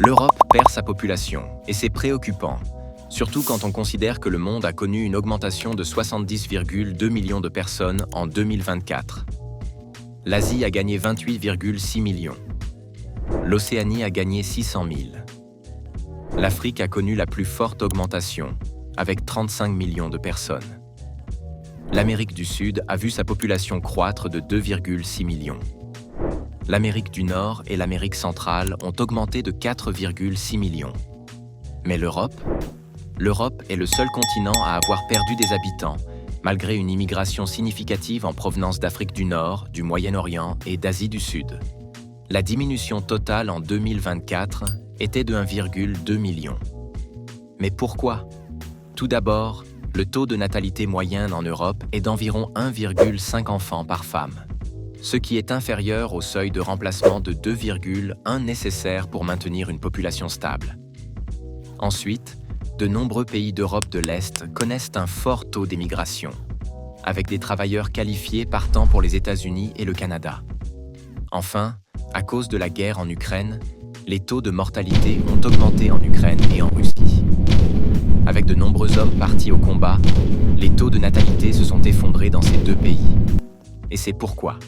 L'Europe perd sa population, et c'est préoccupant, surtout quand on considère que le monde a connu une augmentation de 70,2 millions de personnes en 2024. L'Asie a gagné 28,6 millions. L'Océanie a gagné 600 000. L'Afrique a connu la plus forte augmentation, avec 35 millions de personnes. L'Amérique du Sud a vu sa population croître de 2,6 millions. L'Amérique du Nord et l'Amérique centrale ont augmenté de 4,6 millions. Mais l'Europe est le seul continent à avoir perdu des habitants, malgré une immigration significative en provenance d'Afrique du Nord, du Moyen-Orient et d'Asie du Sud. La diminution totale en 2024 était de 1,2 million. Mais pourquoi? Tout d'abord, le taux de natalité moyenne en Europe est d'environ 1,5 enfants par femme, ce qui est inférieur au seuil de remplacement de 2,1 nécessaire pour maintenir une population stable. Ensuite, de nombreux pays d'Europe de l'Est connaissent un fort taux d'émigration, avec des travailleurs qualifiés partant pour les États-Unis et le Canada. Enfin, à cause de la guerre en Ukraine, les taux de mortalité ont augmenté en Ukraine et en Russie. Avec de nombreux hommes partis au combat, les taux de natalité se sont effondrés dans ces deux pays. Et c'est pourquoi